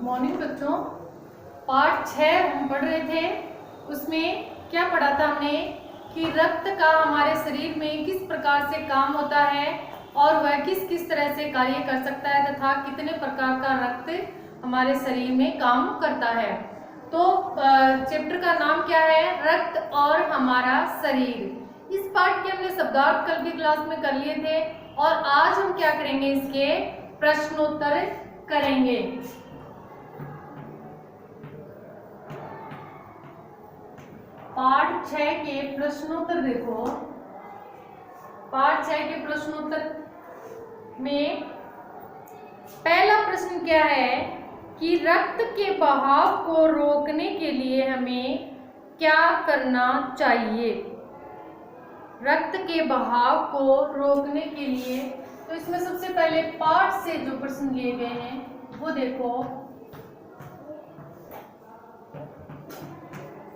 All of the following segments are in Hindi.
मॉर्निंग बच्चों। पार्ट 6 हम पढ़ रहे थे। उसमें क्या पढ़ा था हमने कि रक्त का हमारे शरीर में किस प्रकार से काम होता है और वह किस किस तरह से कार्य कर सकता है तथा कितने प्रकार का रक्त हमारे शरीर में काम करता है। तो चैप्टर का नाम क्या है? रक्त और हमारा शरीर। इस पार्ट के हमने शब्दार्थ कल की क्लास में कर लिए थे और आज हम क्या करेंगे, इसके प्रश्नोत्तर करेंगे। पार्ट 6 के प्रश्नोत्तर देखो। पार्ट 6 के प्रश्नोत्तर में पहला प्रश्न क्या है कि रक्त के बहाव को रोकने के लिए हमें क्या करना चाहिए। रक्त के बहाव को रोकने के लिए तो इसमें सबसे पहले पाठ से जो प्रश्न लिए गए हैं वो देखो।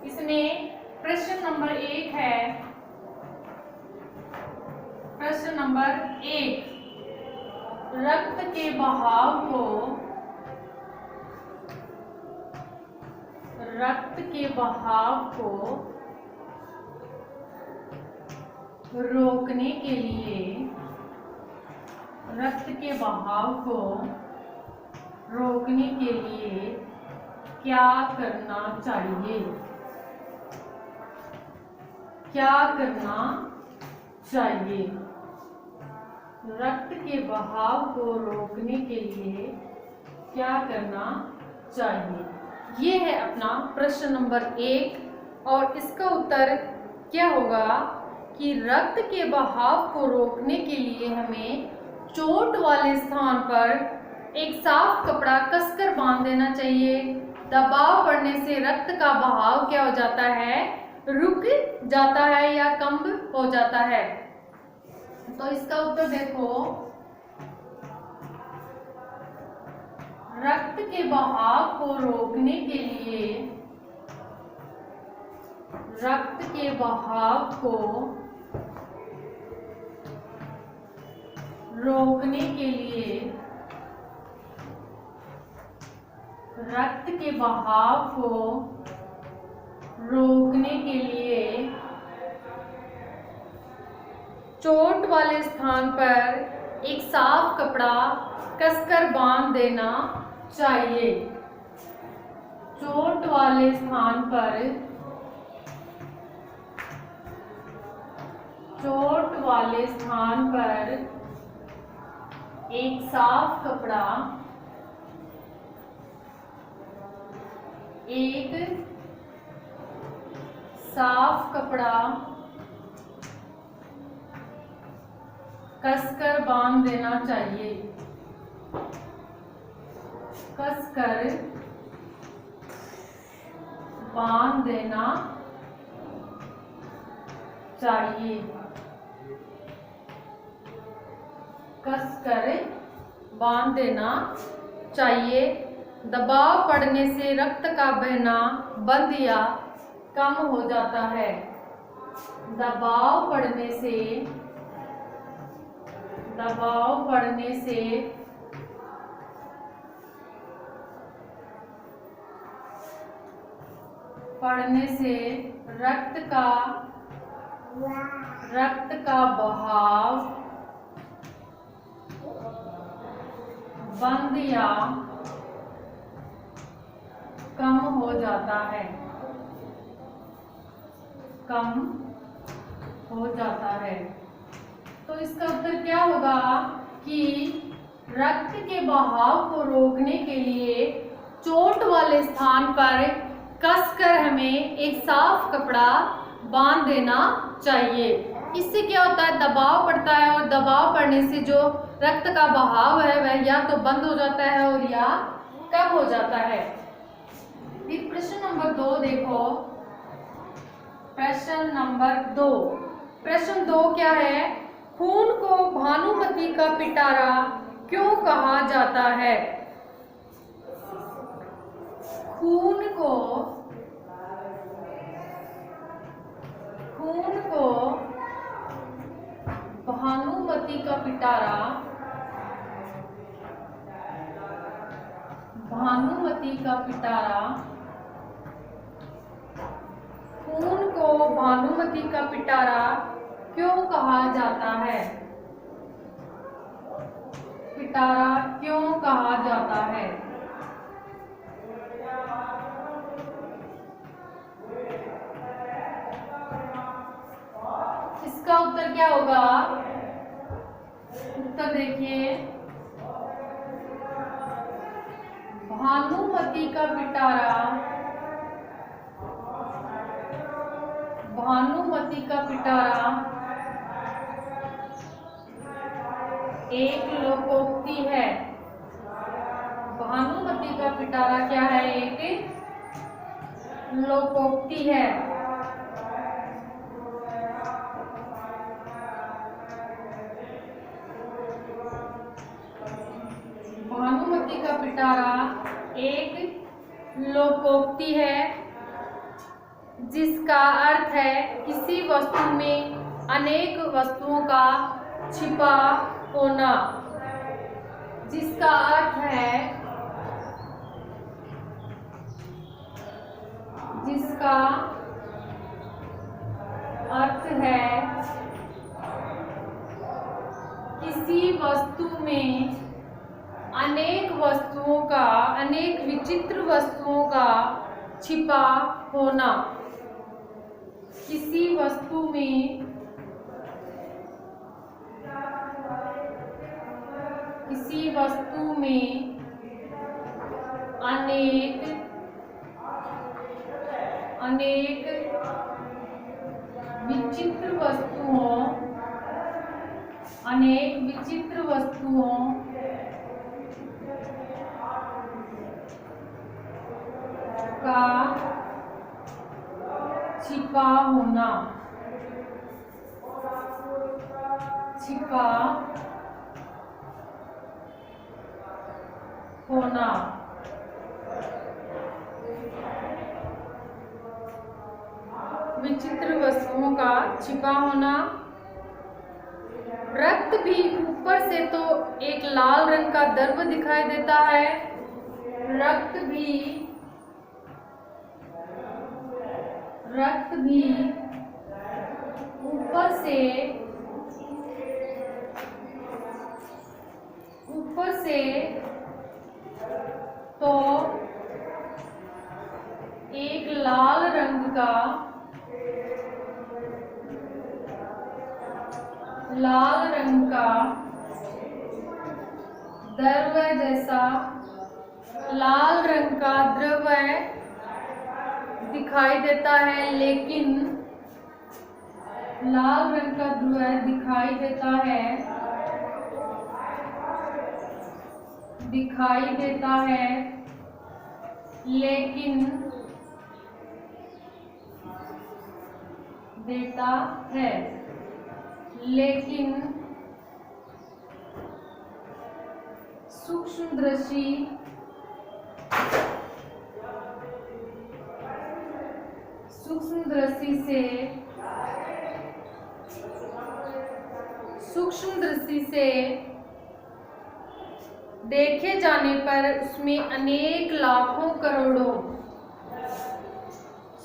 इसमें प्रश्न नंबर 1 है। प्रश्न नंबर 1, रक्त के बहाव को रोकने के लिए क्या करना चाहिए। रक्त के बहाव को रोकने के लिए क्या करना चाहिए। ये है अपना प्रश्न नंबर 1 और इसका उत्तर क्या होगा कि रक्त के बहाव को रोकने के लिए हमें चोट वाले स्थान पर एक साफ कपड़ा कसकर बांध देना चाहिए। दबाव पड़ने से रक्त का बहाव क्या हो जाता है? रुक जाता है या कम हो जाता है। तो इसका उत्तर देखो, रक्त के बहाव को रोकने के लिए चोट वाले स्थान पर एक साफ कपड़ा कसकर बांध देना चाहिए। चोट वाले स्थान पर एक साफ कपड़ा कसकर बांध देना चाहिए। दबाव पड़ने से रक्त का बहना बंद या कम हो जाता है। दबाव पड़ने से रक्त का बहाव बंद या कम हो जाता है। तो इसका उत्तर क्या होगा कि रक्त के बहाव को रोकने के लिए चोट वाले स्थान पर कसकर हमें एक साफ कपड़ा बांध देना चाहिए। इससे क्या होता है? दबाव पड़ता है और दबाव पड़ने से जो रक्त का बहाव है वह या तो बंद हो जाता है और या कम हो जाता है। फिर प्रश्न नंबर 2 देखो। प्रश्न 2 क्या है? खून को भानुमति का पिटारा क्यों कहा जाता है? खून को भानुमति का पिटारा भानुमति का पिटारा। खून को भानुमति का पिटारा क्यों कहा जाता है? पिटारा क्यों कहा जाता है? इसका उत्तर क्या होगा? उत्तर देखिए, भानुमति का पिटारा, भानुमति का पिटारा एक लोकोक्ति है। भानुमति का पिटारा क्या है? एक लोकोक्ति है। भानुमति का पिटारा एक लोकोक्ति है जिसका अर्थ है किसी वस्तु में अनेक वस्तुओं का छिपा होना। जिसका अर्थ है, जिसका अर्थ है किसी वस्तु में अनेक वस्तुओं का, अनेक विचित्र वस्तुओं का छिपा होना। किसी वस्तु में, किसी वस्तु में अनेक विचित्र वस्तुओं, अनेक विचित्र वस्तुओं का छिपा होना, छिपा होना। विचित्र वस्तुओं का छिपा होना। रक्त भी ऊपर से तो एक लाल रंग का द्रव दिखाई देता है। रक्त भी ऊपर से तो एक लाल रंग का द्रव जैसा, लाल रंग का द्रव दिखाई देता है, लेकिन लाल रंग का द्रव दिखाई देता है, लेकिन सूक्ष्म दृष्टि से देखे जाने पर उसमें अनेक लाखों करोड़ों,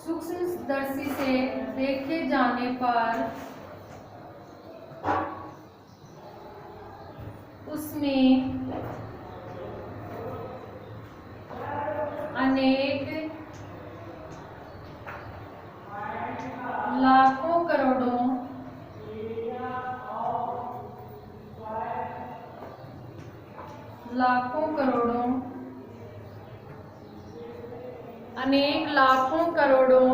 सूक्ष्मदर्शी से देखे जाने पर उसमें अनेक लाखों करोड़ों अनेक लाखों करोड़ों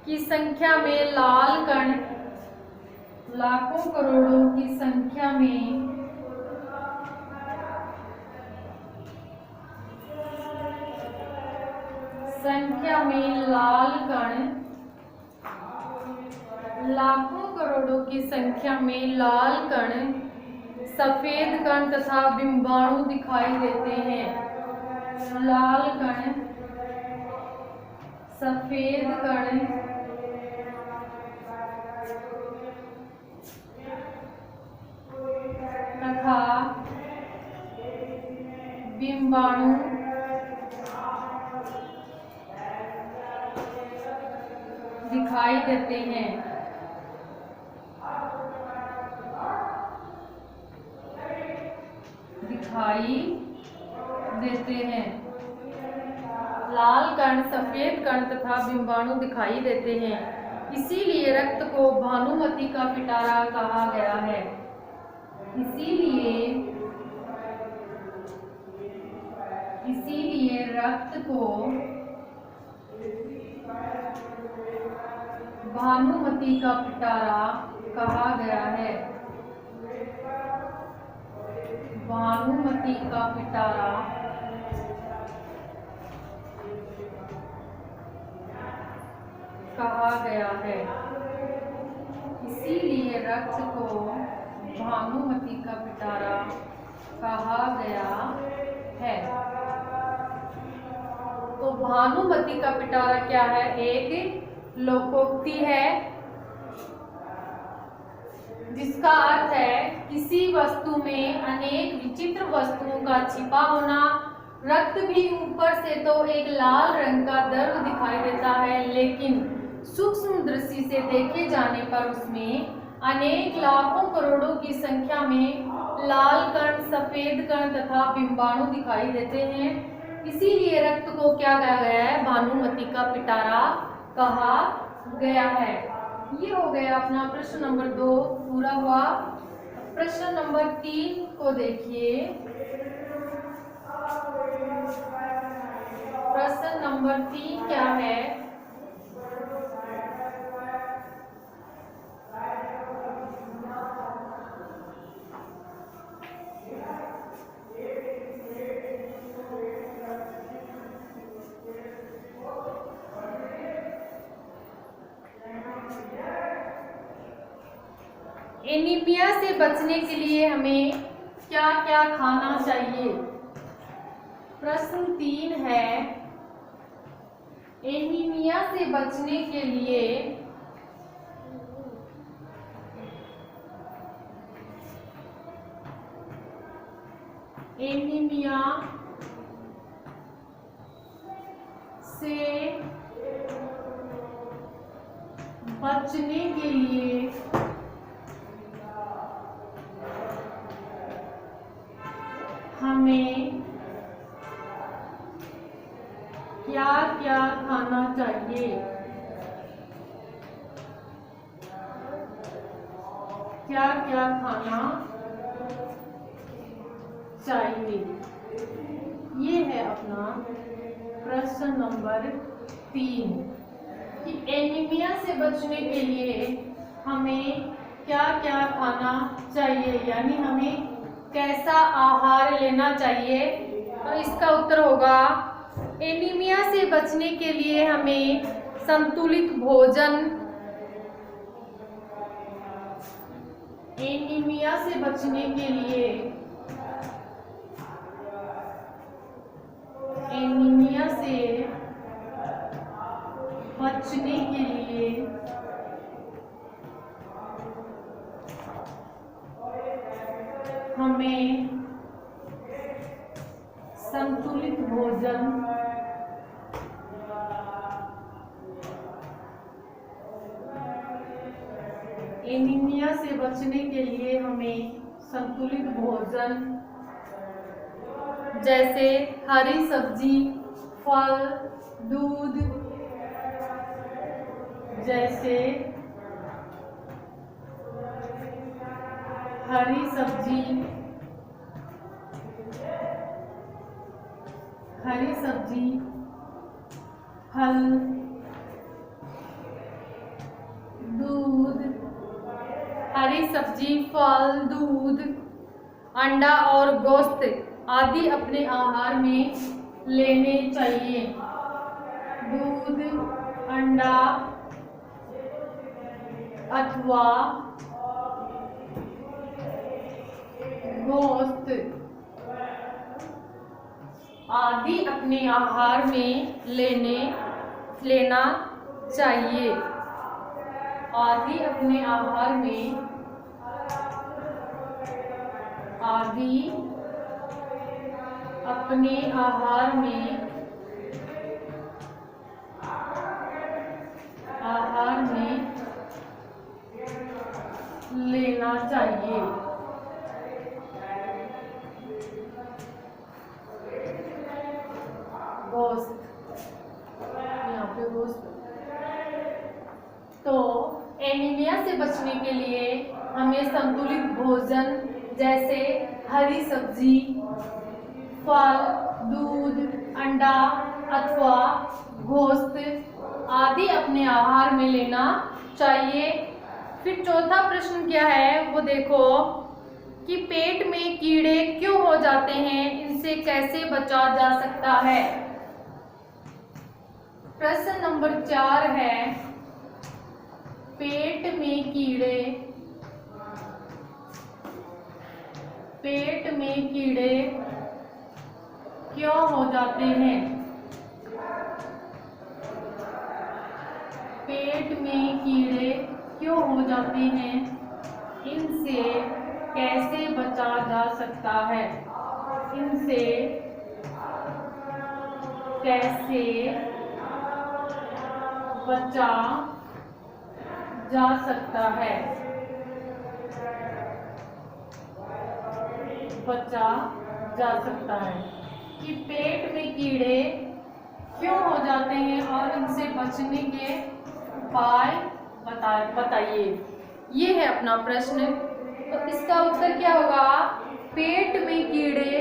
की संख्या में लाल कण, लाखों करोड़ों की संख्या में लाल कण, लाखों करोड़ों की संख्या में लाल कण, सफेद कण तथा बिंबाणु दिखाई देते हैं। लाल कण, सफेद कण तथा डिम्बाणु दिखाई देते हैं। लाल कण, सफेद कण तथा डिम्बाणु दिखाई देते हैं। इसीलिए रक्त को भानुमति का पिटारा कहा गया है। इसीलिए रक्त को भानुमति का पिटारा कहा गया है। भानुमति का पिटारा कहा गया है। इसीलिए रक्त को भानुमति का पिटारा कहा गया है। तो भानुमति का पिटारा क्या है? एक लोकोक्ति है जिसका अर्थ है किसी वस्तु में अनेक विचित्र वस्तुओं का छिपा होना। रक्त भी ऊपर से तो एक लाल रंग का द्रव दिखाई देता है, लेकिन सूक्ष्म दृष्टि से देखे जाने पर उसमें अनेक लाखों करोड़ों की संख्या में लाल कण, सफेद कण तथा डिम्बाणु दिखाई देते हैं। इसीलिए रक्त को क्या कहा गया है? भानुमति का पिटारा कहा गया है। ये हो गया अपना प्रश्न नंबर 2 पूरा हुआ। प्रश्न नंबर 3 को देखिए। प्रश्न नंबर 3 क्या है? एनीमिया से बचने के लिए हमें क्या क्या खाना चाहिए? प्रश्न 3 है, एनीमिया से बचने के लिए एनीमिया से बचने के लिए हमें क्या क्या खाना चाहिए? क्या क्या खाना चाहिए? ये है अपना प्रश्न नंबर 3 कि एनीमिया से बचने के लिए हमें क्या क्या खाना चाहिए, यानी हमें कैसा आहार लेना चाहिए। और इसका उत्तर होगा एनीमिया से बचने के लिए हमें संतुलित भोजन, एनीमिया से बचने के लिए एनीमिया से बचने के लिए हमें संतुलित भोजन, एनीमिया से बचने के लिए हमें संतुलित भोजन जैसे हरी सब्जी, फल, दूध, जैसे हरी सब्जी, फल, दूध, हरी सब्जी, फल, दूध, अंडा और गोश्त आदि अपने आहार में लेने चाहिए। दूध, अंडा अथवा गोश्त आदि अपने आहार में लेना चाहिए। आदि अपने आहार में अपने आहार में लेना चाहिए। गोश्त, यहाँ पे गोश्त। तो एनीमिया से बचने के लिए हमें संतुलित भोजन जैसे हरी सब्जी, फल, दूध, अंडा अथवा गोश्त आदि अपने आहार में लेना चाहिए। फिर चौथा प्रश्न क्या है वो देखो कि पेट में कीड़े क्यों हो जाते हैं, इनसे कैसे बचा जा सकता है। प्रश्न नंबर 4 है, पेट में कीड़े क्यों हो जाते हैं। पेट में कीड़े क्यों हो जाते हैं, इनसे कैसे बचा जा सकता है। इनसे कैसे बचा जा सकता है। बचा जा सकता है कि पेट में कीड़े क्यों हो जाते हैं और इनसे बचने के उपाय बताइए। ये है अपना प्रश्न। तो इसका उत्तर क्या होगा, पेट में कीड़े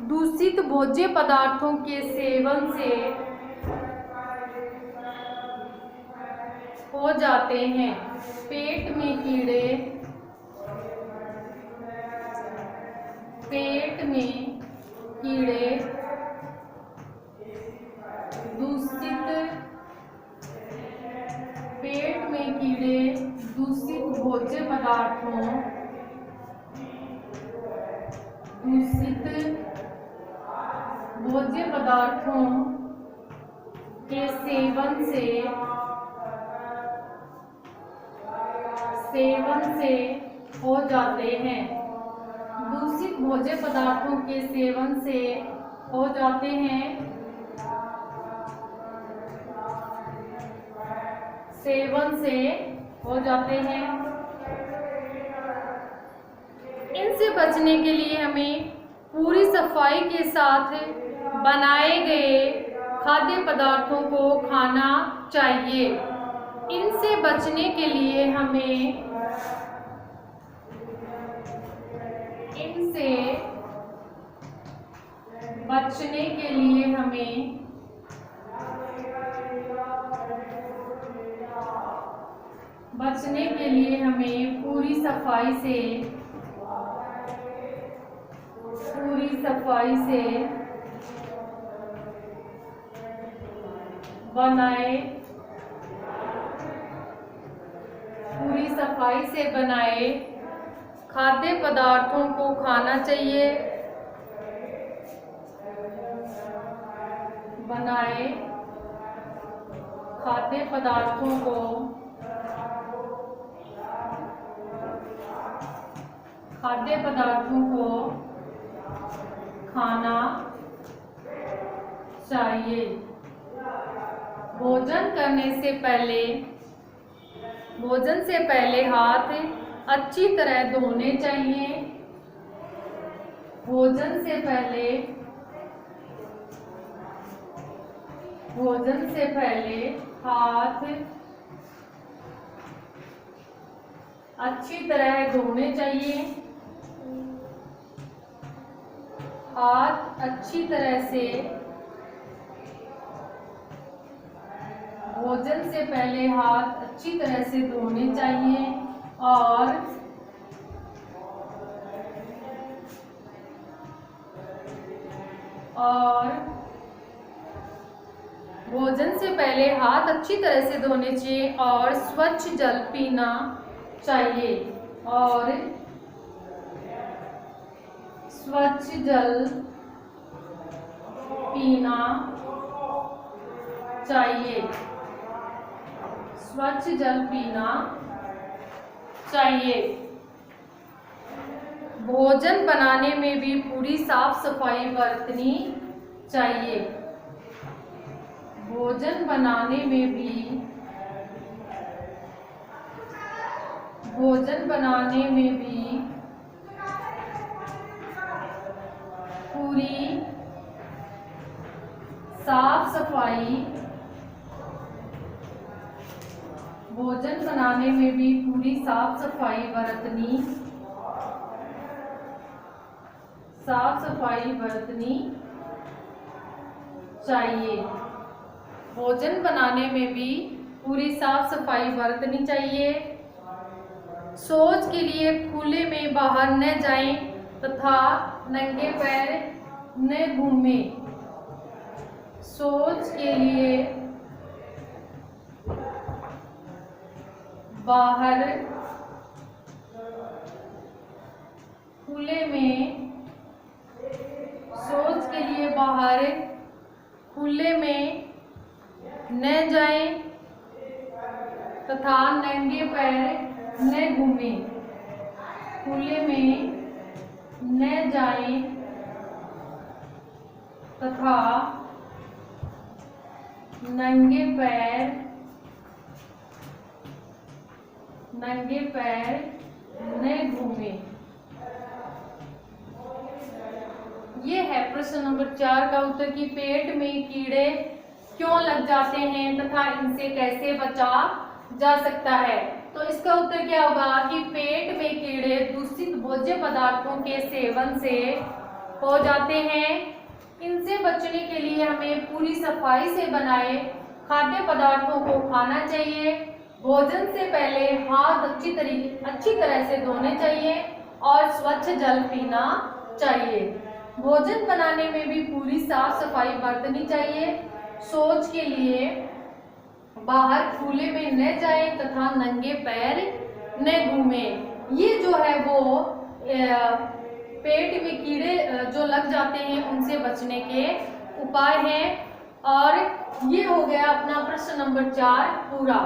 दूषित भोज्य पदार्थों के सेवन से हो जाते हैं। पेट में कीड़े दूषित भोज्य पदार्थों के सेवन से हो जाते हैं। दूषित भोज्य पदार्थों के सेवन से हो जाते हैं। इनसे बचने के लिए हमें पूरी सफाई के साथ बनाए गए खाद्य पदार्थों को खाना चाहिए। इनसे बचने के लिए हमें पूरी सफाई से बनाए खाद्य पदार्थों को खाना चाहिए। बनाए खाद्य पदार्थों को खाना चाहिए। भोजन से पहले हाथ अच्छी तरह धोने चाहिए। भोजन से पहले हाथ अच्छी तरह धोने चाहिए। भोजन से पहले हाथ अच्छी तरह से धोने चाहिए और स्वच्छ जल पीना चाहिए। भोजन बनाने में भी पूरी साफ सफाई बरतनी चाहिए। भोजन बनाने में भी पूरी साफ सफाई बरतनी चाहिए। भोजन बनाने में भी पूरी साफ सफाई बरतनी चाहिए। शौच के लिए खुले में बाहर न जाएं तथा नंगे पैर न घूमें। शौच के लिए बाहर खुले में न जाएं तथा नंगे पैर न घूमें। खुले में न जाएं तथा नंगे पैर न घूमें। ये है प्रश्न नंबर 4 का उत्तर कि पेट में कीड़े क्यों लग जाते हैं तथा इनसे कैसे बचा जा सकता है। तो इसका उत्तर क्या होगा कि पेट में कीड़े दूषित भोज्य पदार्थों के सेवन से हो जाते हैं। इनसे बचने के लिए हमें पूरी सफाई से बनाए खाद्य पदार्थों को खाना चाहिए। भोजन से पहले हाथ अच्छी तरह से धोने चाहिए और स्वच्छ जल पीना चाहिए। भोजन बनाने में भी पूरी साफ सफाई बरतनी चाहिए। शौच के लिए बाहर खुले में न जाए तथा नंगे पैर न घूमें। ये जो है वो पेट में कीड़े जो लग जाते हैं उनसे बचने के उपाय हैं। और ये हो गया अपना प्रश्न नंबर 4 पूरा।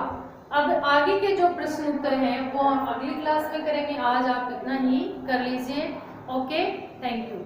अब आगे के जो प्रश्न उत्तर हैं वो हम अगली क्लास में करेंगे। आज आप इतना ही कर लीजिए। Okay, thank you.